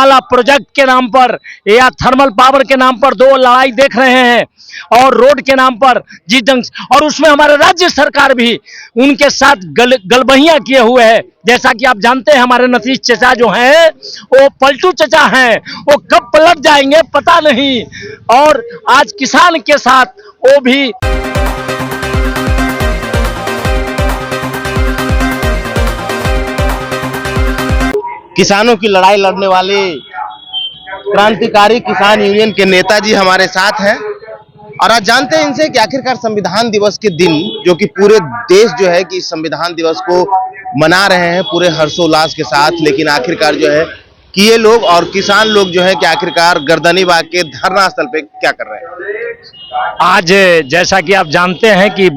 माला project के नाम पर या थर्मल पावर के नाम पर दो लड़ाई देख रहे हैं, और रोड के नाम पर जी जंग, और उसमें हमारे राज्य सरकार भी उनके साथ गलबहियां किए हुए है। जैसा कि आप जानते हैं हमारे नतीश चचा जो हैं वो पलटू चचा हैं, वो कब पलट जाएंगे पता नहीं। और आज किसान के साथ वो भी किसानों की लड़ाई लड़ने वाले क्रांतिकारी किसान यूनियन के नेताजी हमारे साथ हैं, और आज जानते हैं इनसे कि आखिरकार संविधान दिवस के दिन, जो कि पूरे देश जो है कि संविधान दिवस को मना रहे हैं पूरे हर्षोल्लास के साथ, लेकिन आखिरकार जो है कि ये लोग और किसान लोग जो है कि आखिरकार गर्दनी बाग के धरना स्थल पे क्या कर रहे हैं। आज जैसा कि आप जानते हैं कि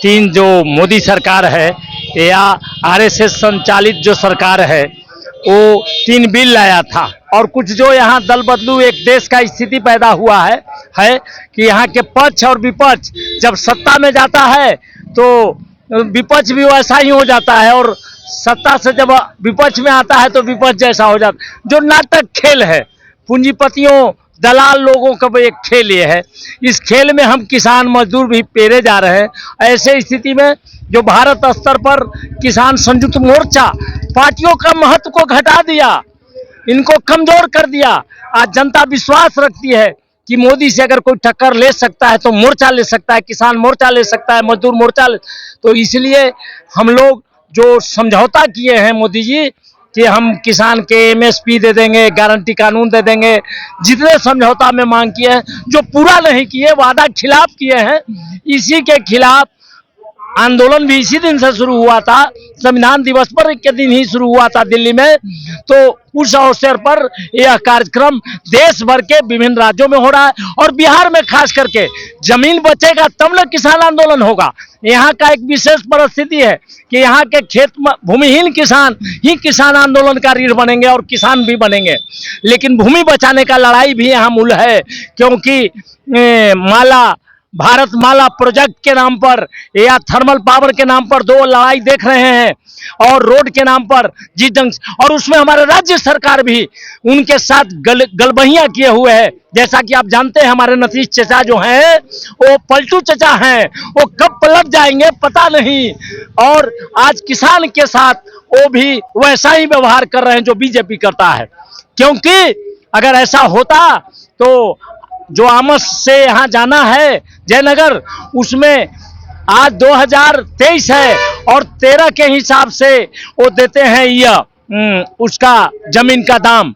तीन जो मोदी सरकार है या आरएसएस संचालित जो सरकार है वो 3 बिल लाया था, और कुछ जो यहाँ दल बदलू एक देश का स्थिति पैदा हुआ है कि यहाँ के पक्ष और विपक्ष जब सत्ता में जाता है तो विपक्ष भी वैसा ही हो जाता है, और सत्ता से जब विपक्ष में आता है तो विपक्ष जैसा हो जाता है। जो नाटक खेल है पूंजीपतियों दलाल लोगों का एक खेल ये है। इस खेल में हम किसान मजदूर भी पेरे जा रहे हैं। ऐसे स्थिति में जो भारत स्तर पर किसान संयुक्त मोर्चा पार्टियों का महत्व को घटा दिया, इनको कमजोर कर दिया। आज जनता विश्वास रखती है कि मोदी से अगर कोई टक्कर ले सकता है तो मोर्चा ले सकता है, किसान मोर्चा ले सकता है, मजदूर मोर्चा ले। तो इसलिए हम लोग जो समझौता किए हैं मोदी जी कि हम किसान के एमएसपी दे देंगे, गारंटी कानून दे देंगे, जितने समझौता में मांग किए हैं, जो पूरा नहीं किए, वादा खिलाफ किए हैं, इसी के खिलाफ आंदोलन भी इसी दिन से शुरू हुआ था। संविधान दिवस पर के दिन ही शुरू हुआ था दिल्ली में। तो उस अवसर पर यह कार्यक्रम देश भर के विभिन्न राज्यों में हो रहा है, और बिहार में खास करके जमीन बचेगा तब न किसान आंदोलन होगा। यहाँ का एक विशेष परिस्थिति है कि यहाँ के खेत भूमिहीन किसान ही किसान आंदोलन का रीढ़ बनेंगे और किसान भी बनेंगे। लेकिन भूमि बचाने का लड़ाई भी यहाँ मूल है, क्योंकि भारत माला प्रोजेक्ट के नाम पर या थर्मल पावर के नाम पर दो लड़ाई देख रहे हैं, और रोड के नाम पर जी जंग, और उसमें हमारे राज्य सरकार भी उनके साथ गलबहियां किए हुए है। जैसा कि आप जानते हैं हमारे नतीश चचा जो हैं वो पलटू चचा हैं, वो कब पलट जाएंगे पता नहीं। और आज किसान के साथ वो भी वैसा ही व्यवहार कर रहे हैं जो बीजेपी करता है, क्योंकि अगर ऐसा होता तो जो आमस से यहाँ जाना है जयनगर, उसमें आज 2023 है और 13 के हिसाब से वो देते हैं यह उसका जमीन का दाम,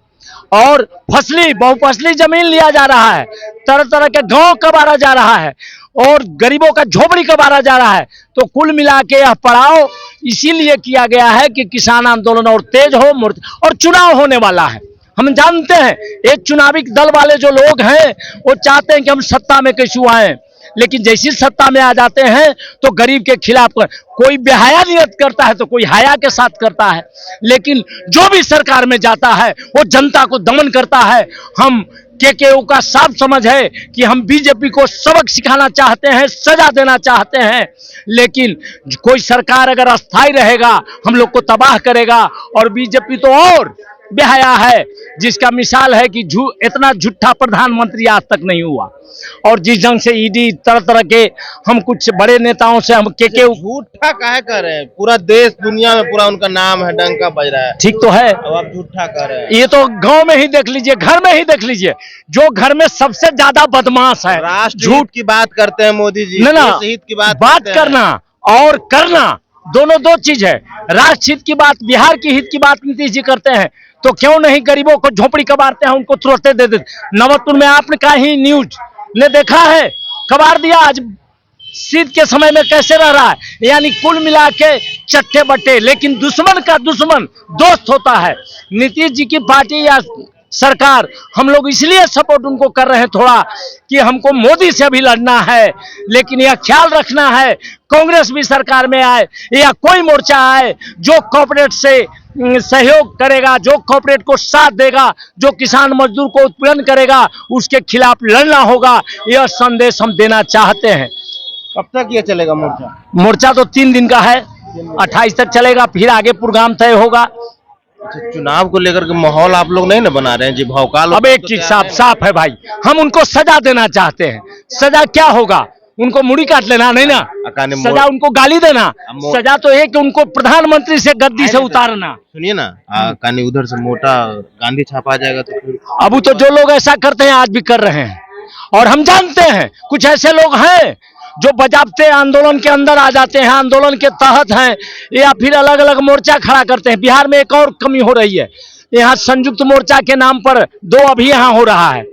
और बहुफसली जमीन लिया जा रहा है, तरह तरह के गांव कबारा जा रहा है, और गरीबों का झोपड़ी कबारा जा रहा है। तो कुल मिला के यह पड़ाव इसीलिए किया गया है कि किसान आंदोलन और तेज हो, और चुनाव होने वाला है। हम जानते हैं एक चुनावी दल वाले जो लोग हैं वो चाहते हैं कि हम सत्ता में कैसे आए, लेकिन जैसी सत्ता में आ जाते हैं तो गरीब के खिलाफ कोई बेहया नियत करता है तो कोई हया के साथ करता है, लेकिन जो भी सरकार में जाता है वो जनता को दमन करता है। हम केकेओ का साफ समझ है कि हम बीजेपी को सबक सिखाना चाहते हैं, सजा देना चाहते हैं, लेकिन कोई सरकार अगर अस्थायी रहेगा हम लोग को तबाह करेगा। और बीजेपी तो और बेहया है, जिसका मिसाल है कि इतना झूठा प्रधानमंत्री आज तक नहीं हुआ, और जिस ढंग से ईडी तरह तरह के हम कुछ बड़े नेताओं से हम झूठा काहे कर रहे हैं, पूरा देश दुनिया में पूरा उनका नाम है, डंका बज रहा है। ठीक तो है, अब आप झूठा कर रहे हैं। ये तो गांव में ही देख लीजिए, घर में ही देख लीजिए, जो घर में सबसे ज्यादा बदमाश है। झूठ की बात करते हैं मोदी जी, हित की बात करना और करना दोनों दो चीज है। राष्ट्र हित की बात, बिहार की हित की बात नीतीश जी करते हैं, तो क्यों नहीं गरीबों को झोपड़ी कबारते हैं, उनको तुरंत दे देते। नवतपुर में आपने का ही न्यूज ने देखा है, कबार दिया। आज शीत के समय में कैसे रह रहा है, यानी कुल मिला के चट्टे बट्टे, लेकिन दुश्मन का दुश्मन दोस्त होता है। नीतीश जी की पार्टी या सरकार, हम लोग इसलिए सपोर्ट उनको कर रहे हैं थोड़ा कि हमको मोदी से भी लड़ना है, लेकिन यह ख्याल रखना है कांग्रेस भी सरकार में आए या कोई मोर्चा आए, जो कॉर्पोरेट से सहयोग करेगा, जो कॉर्पोरेट को साथ देगा, जो किसान मजदूर को उत्पीड़न करेगा, उसके खिलाफ लड़ना होगा। यह संदेश हम देना चाहते हैं। कब तक ये चलेगा मोर्चा? मोर्चा तो 3 दिन का है, 28 तक चलेगा, फिर आगे प्रोग्राम तय होगा। अच्छा, चुनाव को लेकर के माहौल आप लोग नहीं ना बना रहे हैं जी, भौकाल अब एक चीज साफ साफ है भाई, हम उनको सजा देना चाहते हैं। सजा क्या होगा? उनको मुड़ी काट लेना नहीं ना, अकाने सजा उनको गाली देना। मो- सजा तो है कि उनको प्रधानमंत्री से गद्दी से उतारना। सुनिए ना, कानी उधर से मोटा गांधी छापा जाएगा तो फिर अब तो जो लोग ऐसा करते हैं आज भी कर रहे हैं, और हम जानते हैं कुछ ऐसे लोग हैं जो बजाबते आंदोलन के अंदर आ जाते हैं, आंदोलन के तहत हैं, या फिर अलग अलग मोर्चा खड़ा करते हैं। बिहार में एक और कमी हो रही है, यहाँ संयुक्त मोर्चा के नाम पर 2 अभी यहाँ हो रहा है,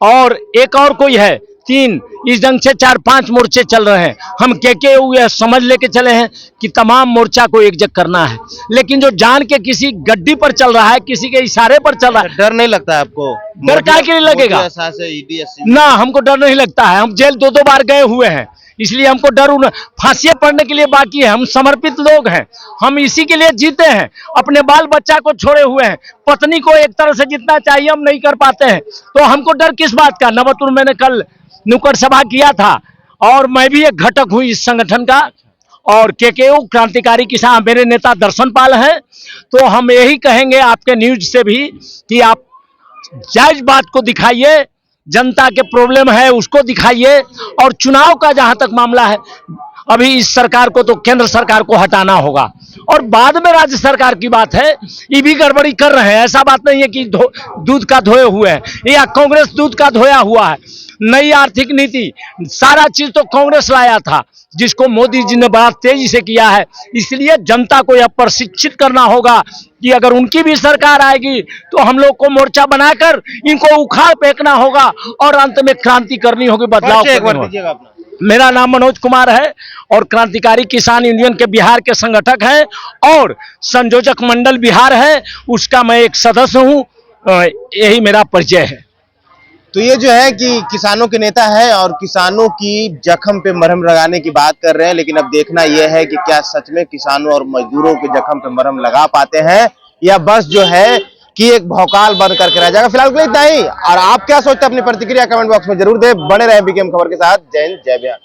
और एक और कोई है 3, इस ढंग से 4-5 मोर्चे चल रहे हैं। हम के समझ लेके चले हैं कि तमाम मोर्चा को एक जग करना है, लेकिन जो जान के किसी गड्डी पर चल रहा है, किसी के इशारे पर चल रहा है, डर नहीं लगता आपको? डर काहे के लिए लगेगा? ना, हमको डर नहीं लगता है। हम जेल 2-2 बार गए हुए हैं, इसलिए हमको डर फांसियां पड़ने के लिए बाकी है। हम समर्पित लोग हैं, हम इसी के लिए जीते हैं। अपने बाल बच्चा को छोड़े हुए हैं, पत्नी को एक तरह से जितना चाहिए हम नहीं कर पाते हैं, तो हमको डर किस बात का? नवतुर मैंने कल नुक्कड़ सभा किया था, और मैं भी एक घटक हूं इस संगठन का, और केकेयू क्रांतिकारी किसान मेरे नेता दर्शन पाल हैं। तो हम यही कहेंगे आपके न्यूज से भी कि आप जायज बात को दिखाइए, जनता के प्रॉब्लम है उसको दिखाइए, और चुनाव का जहां तक मामला है, अभी इस सरकार को तो केंद्र सरकार को हटाना होगा, और बाद में राज्य सरकार की बात है। ये भी गड़बड़ी कर रहे हैं, ऐसा बात नहीं है कि दूध का धोए हुए हैं, या कांग्रेस दूध का धोया हुआ है। नई आर्थिक नीति सारा चीज तो कांग्रेस लाया था, जिसको मोदी जी ने बड़ा तेजी से किया है। इसलिए जनता को यह प्रशिक्षित करना होगा कि अगर उनकी भी सरकार आएगी तो हम लोग को मोर्चा बनाकर इनको उखाड़ फेंकना होगा, और अंत में क्रांति करनी होगी, बदलाव करना होगा। मेरा नाम मनोज कुमार है, और क्रांतिकारी किसान यूनियन के बिहार के संगठक है, और संयोजक मंडल बिहार है, उसका मैं एक सदस्य हूं। यही मेरा परिचय है। तो ये जो है कि किसानों के नेता है और किसानों की जख्म पे मरहम लगाने की बात कर रहे हैं, लेकिन अब देखना यह है कि क्या सच में किसानों और मजदूरों के जख्म पे मरहम लगा पाते हैं, या बस जो है कि एक भौकाल बंद करके रह जाएगा। फिलहाल के लिए इतना ही, और आप क्या सोचते हैं अपनी प्रतिक्रिया कमेंट बॉक्स में जरूर दें। बने रहे बीकेएम खबर के साथ। जय हिंद, जय बिहार।